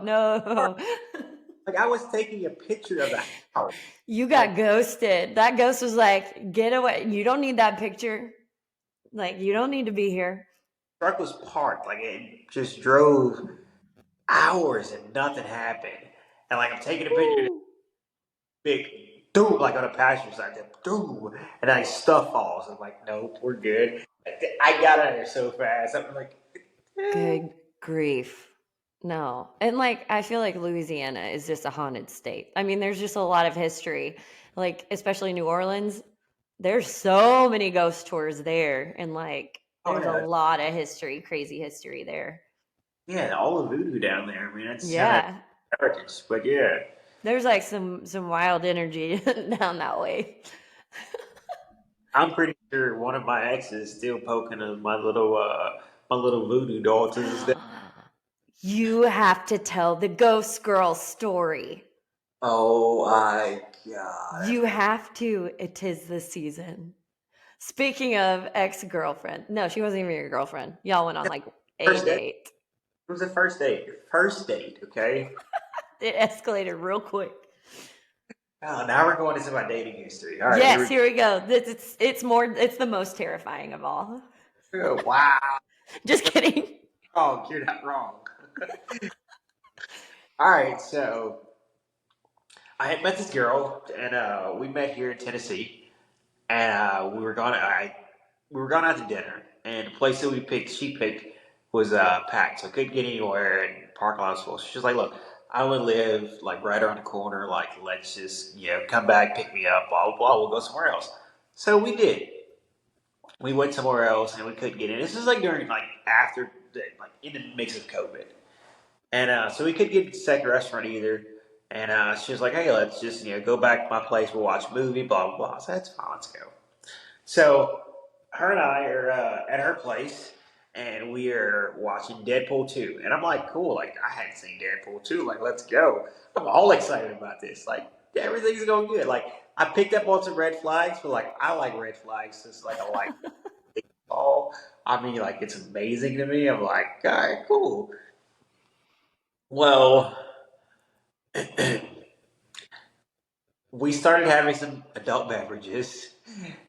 No. Like I was taking a picture of the house. You Like got ghosted. That ghost was like, get away. You don't need that picture. Like, you don't need to be here. the truck was parked. Like it just drove hours and nothing happened. And like I'm taking a picture, Woo. big dude, like on a passenger side, dude, and like stuff falls. I'm like, nope, we're good. I got out of there so fast. I'm like, eh. Good grief. No. And like I feel like Louisiana is just a haunted state. I mean, there's just a lot of history. Like especially New Orleans, there's so many ghost tours there and like Oh there's a yeah, lot of history, crazy history there. yeah, all the voodoo down there. I mean, that's kind of Yeah. heritage, but yeah, There's like some wild energy down that way. I'm pretty sure one of my exes is still poking at my little voodoo doll to this day. You have to tell the ghost girl story. Oh my god! You have to. It is the season. Speaking of ex girlfriend, no, she wasn't even your girlfriend. Y'all went on like a First date. date. It was the first date. First date. Okay. It escalated real quick. Oh, now we're going into my dating history. All right, here Yes, we here we go. It's more. It's the most terrifying of all. go. Wow. Just kidding. Wrong. You're not wrong. All right, so I had met this girl, and we met here in Tennessee, and we were going out to dinner, and the place that she picked was packed, so I couldn't get anywhere, and the parking lot was full. So she's like, "Look, I would live like right around the corner. Like, let's just come back, pick me up, blah blah blah. We'll go somewhere else." So we did. We went somewhere else, and we couldn't get in. This is like during like after like in the mix of COVID. And so we couldn't get to the second restaurant either. And she was like, "Hey, let's just go back to my place. We'll watch a movie. Blah blah blah." So that's fine. Let's go. So her and I are at her place, and we are watching Deadpool 2. And I'm like, "Cool! Like I hadn't seen Deadpool 2. Like let's go." I'm all excited about this. Like everything's going good. Like I picked up on some red flags, but like I like red flags since like I like baseball. I mean, like it's amazing to me. I'm like, all right, cool. Well, we started having some adult beverages,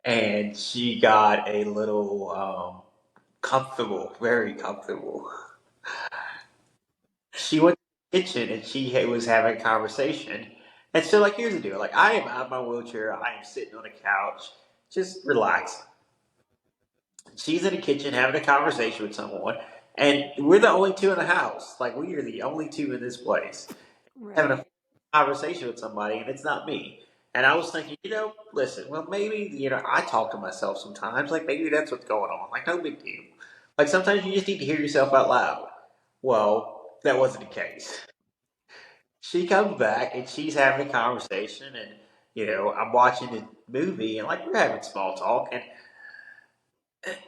and she got a little comfortable, very comfortable. She went to the kitchen and was having a conversation. And so, like, here's the deal: like, I am out of my wheelchair, I am sitting on a couch, just relaxing. She's in the kitchen having a conversation with someone, and we're the only two in the house. Like, we are the only two in this place having a Right. conversation with somebody, and it's not me. And I was thinking, listen, well, maybe, I talk to myself sometimes. Like, maybe that's what's going on. Like, no big deal. Like, sometimes you just need to hear yourself out loud. Well, that wasn't the case. She comes back and she's having a conversation, I'm watching the movie and like we're having small talk,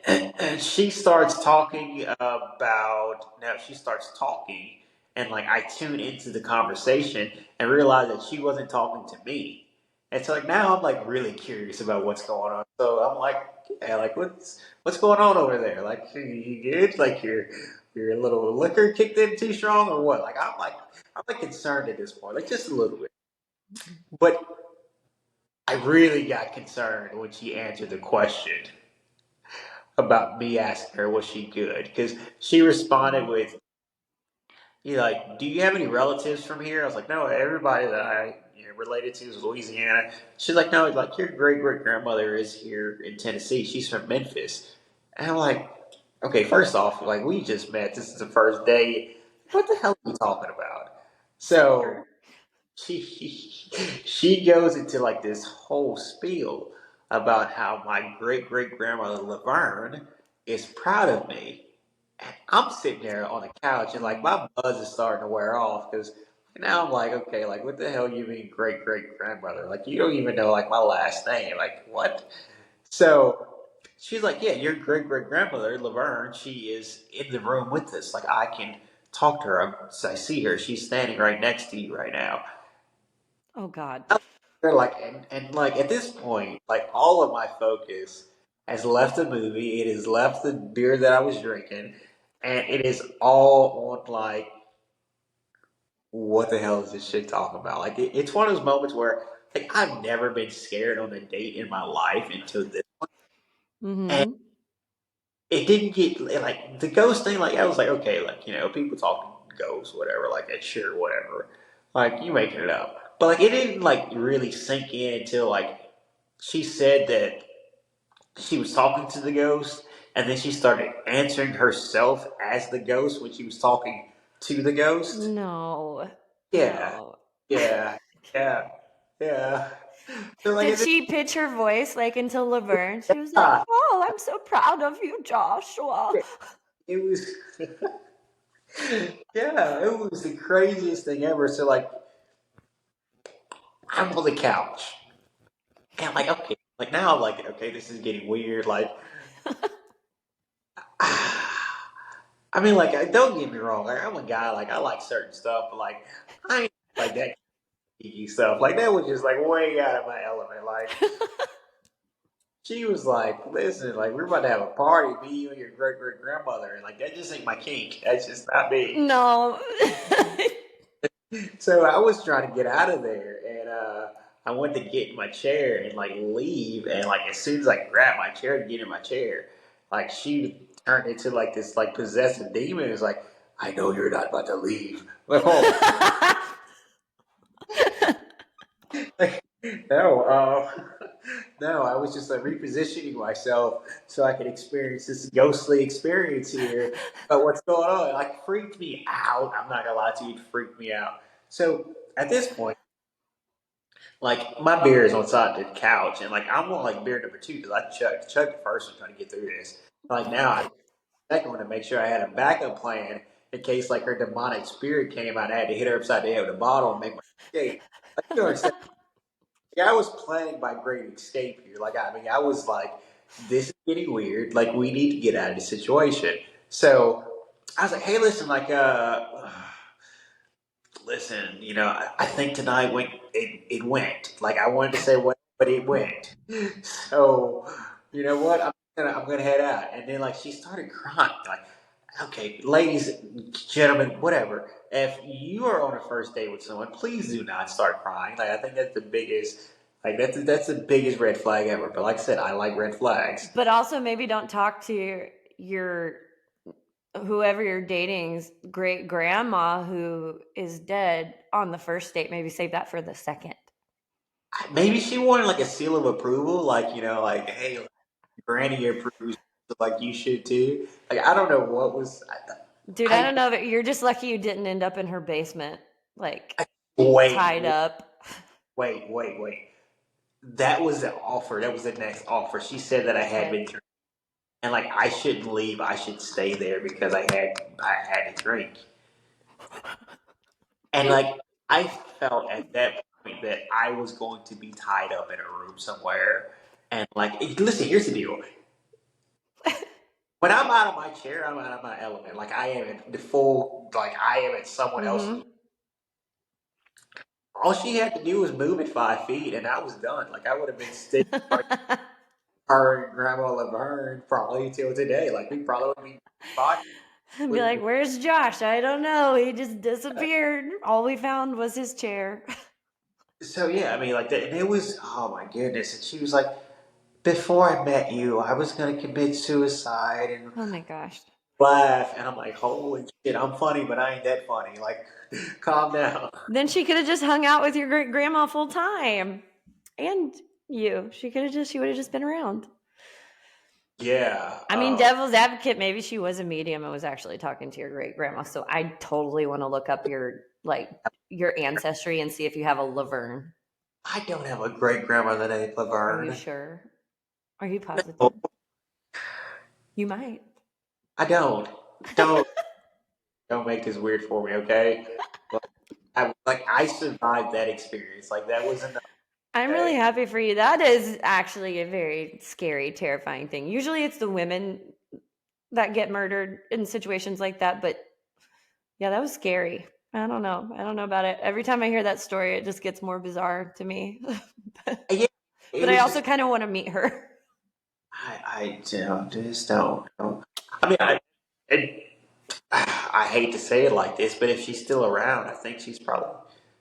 and she starts talking about no, she starts talking, and like I tune into the conversation and realize that she wasn't talking to me. And so like now I'm like really curious about what's going on. So I'm like, yeah, like what's going on over there? Like you good? Like your little liquor kicked in too strong or what? Like I'm like concerned at this point, like just a little bit. But I really got concerned when she answered the question about me asking her was she good, because she responded with, like, do you have any relatives from here? I was like, no, everybody that I related to is Louisiana. She's like, no, like your great great grandmother is here in Tennessee. She's from Memphis. And I'm like, okay, first off, like we just met. This is the first day. What the hell are you talking about? So Sure. she she goes into like this whole spiel about how my great great grandmother Laverne is proud of me. And I'm sitting there on the couch and like my buzz is starting to wear off because now I'm like, okay, like what the hell you mean great great grandmother? Like you don't even know like my last name. Like what? So she's like, yeah, your great great grandmother Laverne, she is in the room with us. Like I can talk to her. I see her. She's standing right next to you right now. Oh God. They're like, and like at this point, like all of my focus has left the movie. It has left the beer that I was drinking, and it is all on like, what the hell is this shit talking about? Like it's one of those moments where like I've never been scared on a date in my life until this, and Mm-hmm. it didn't get like the ghost thing. Like I was like, okay, like people talking ghosts, whatever. Like sure, whatever. Like you making it up, but like it didn't like really sink in until like she said that she was talking to the ghost, and then she started answering herself as the ghost when she was talking to the ghost. No. Yeah, No. yeah, yeah, yeah. So like, Did she pitch her voice like into Laverne? She was like, ah, "Oh, I'm so proud of you, Joshua." it was, yeah, it was the craziest thing ever. So like, I'm on the couch, and I'm like, okay, like now I'm like, okay, this is getting weird. Like, I mean, like, don't get me wrong, like I'm a guy, like I like certain stuff, but like I ain't like that geeky stuff. Like that was just like way out of my element. Like she was like, "Listen, like we're about to have a party, me, you, and your great great grandmother, and like that just ain't my kink. That's just not me." No. So I was trying to get out of there, and I went to get in my chair and like leave, and like as soon as I grabbed my chair to get in my chair, like she turned into like this like possessive demon. It was like, "I know you're not about to leave." Like, oh, like, no, no, I was just like repositioning myself so I could experience this ghostly experience here. But what's going on? It like freaked me out. I'm not gonna lie to you, it freaked me out. So at this point, like my beer is on side the couch, and like I'm on like beer number two because I chugged the first one trying to get through this. Like now, I second one to make sure I had a backup plan in case like her demonic spirit came out. I had to hit her upside the head with a bottle and make my escape. Like, you understand? Yeah, I was playing my great escape here. Like, I mean, I was like, this is getting weird. Like, we need to get out of this situation. So I was like, hey, listen, like, listen, I think tonight it went. Like, I wanted to say what, but it went. So, you know what? I'm gonna head out. And then, like, she started crying. Like, okay, ladies, gentlemen, whatever. If you are on a first date with someone, please do not start crying. Like I think that's the biggest, like that's the biggest red flag ever. But like I said, I like red flags. But also maybe don't talk to your whoever you're dating's great grandma who is dead on the first date. Maybe save that for the second. Maybe she wanted like a seal of approval, like like hey, Granny approves, so, like you should too. Like I don't know what was. Dude, I I, don't know that you're just lucky you didn't end up in her basement, like I wait, tied up. wait. That was the offer. That was the next offer. She said that I had Okay. been and like I shouldn't leave. I should stay there because I had to drink. And like I felt at that point knowing that I was going to be tied up in a room somewhere. And like, listen, here's the deal. When I'm out of my chair, I'm out of my element. Like I am in the full, like I am in someone else's. Mm-hmm. All she had to do was move it 5 feet, and I was done. Like I would have been sitting like her and Grandma Laverne probably till today. Like we probably would be fine. And be like, where's Josh? I don't know. He just disappeared. All we found was his chair. So yeah, I mean, like that, and it was oh my goodness. And she was like, "Before I met you, I was gonna commit suicide and Oh my gosh. laugh." And I'm like, "Holy shit, I'm funny, but I ain't that funny. Like, calm down." Then she could have just hung out with your great grandma full time. And you. She would have just been around. Yeah. I mean, devil's advocate, maybe she was a medium and was actually talking to your great grandma. So I totally want to look up your ancestry and see if you have a Laverne. I don't have a great grandmother named Are you Laverne. sure? Are you positive? No, You might. I don't. Don't don't make this weird for me, okay? I survived that experience. Like that was enough. I'm really Okay? happy for you. That is actually a very scary, terrifying thing. Usually it's the women that get murdered in situations like that, but yeah, that was scary. I don't know. I don't know about it. Every time I hear that story, it just gets more bizarre to me. Yeah, it But I was also just kind of want to meet her. I don't just don't. I mean, I hate to say it like this, but if she's still around, I think she's probably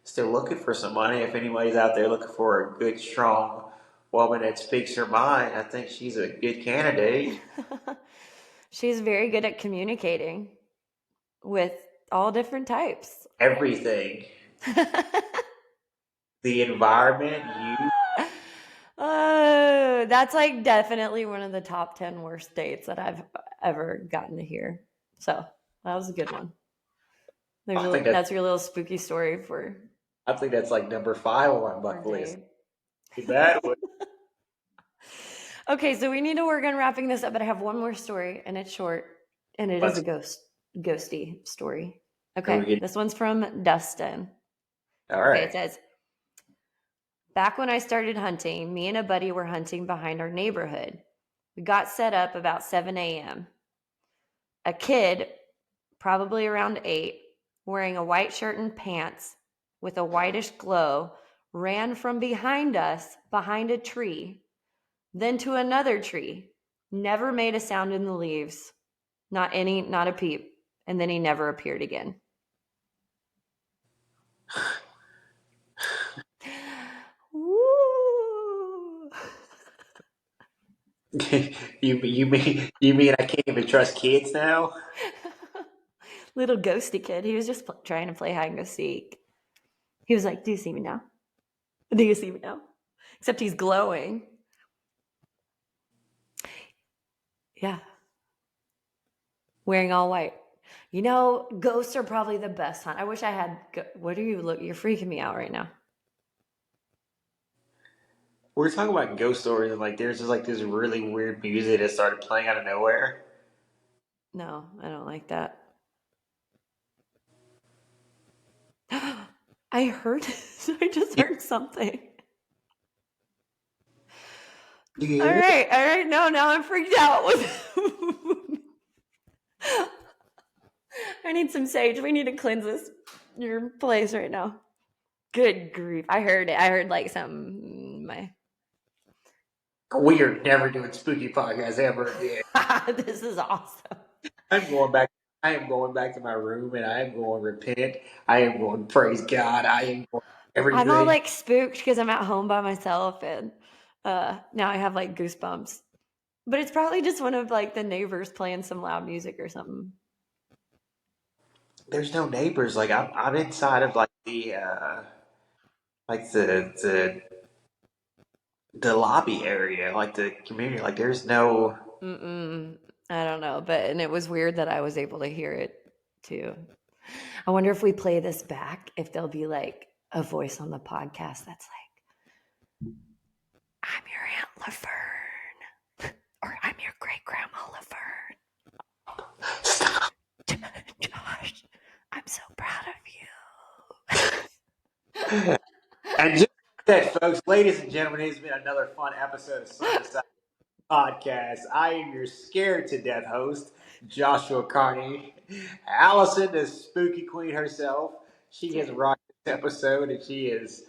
still looking for some money. If anybody's out there looking for a good, strong woman that speaks her mind, I think she's a good candidate. She's very good at communicating with all different types. Everything, the environment, you. Oh, that's like definitely one of the top 10 worst dates that I've ever gotten to hear. So that was a good one. I think that's That's your little spooky story I think that's like number 5 on my for bucket list. Dave. That would Okay, so we need to work on wrapping this up, but I have one more story and it's short and it is let's a ghosty story. go Okay, get this one's from Dustin. all Okay, it right. says, back when I started hunting, me and a buddy were hunting behind our neighborhood. We got set up about 7 a.m. A kid, probably around 8, wearing a white shirt and pants with a whitish glow, ran from behind us behind a tree, then to another tree, never made a sound in the leaves, not a peep, and then he never appeared again. Woo! You mean I can't even trust kids now? Little ghosty kid. He was just trying to play hide and go seek. He was like, "Do you see me now? Do you see me now?" Except he's glowing. Yeah, wearing all white. You know, ghosts are probably the best hunt. I wish I had. What are you look? You're freaking me out right now. We're talking about ghost stories, and like there's just like this really weird music that started playing out of nowhere. No, I don't like that. I heard. I just heard something. You All hear it? right, all right. No, now I'm freaked out. I need some sage. We need to cleanse this your place right now. Good grief! I heard it. I heard like something. My We are never doing spooky podcasts ever again. this is awesome. I'm going back. I am going back to my room, and I am going to repent. I am going to praise God. I am going I'm all everything. like spooked because I'm at home by myself, and now I have like goosebumps. But it's probably just one of like the neighbors playing some loud music or something. There's no neighbors. Like I'm inside of like the lobby area, like the community. Like there's no. Mm-mm. I don't know, and it was weird that I was able to hear it too. I wonder if we play this back, if there'll be like a voice on the podcast that's like, "I'm your Aunt Laverne," or "I'm your great grandma Stop. Laverne." Josh, I'm so proud of you. And just like that, folks, ladies and gentlemen, it's been another fun episode of Side to Side Podcast. I am your scared to death host, Joshua Carney. Allison, the spooky queen herself, she has rocked this episode and she has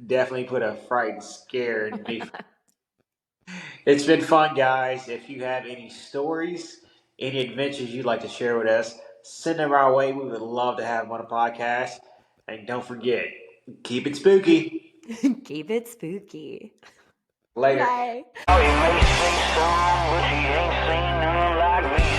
definitely put a frightened scare in me. It's been fun, guys. If you have any stories, any adventures you'd like to share with us, send them our way. We would love to have them on a podcast. And don't forget, keep it spooky. Keep it spooky. Later. Bye. Oh, you may see some, but you ain't seen none like me.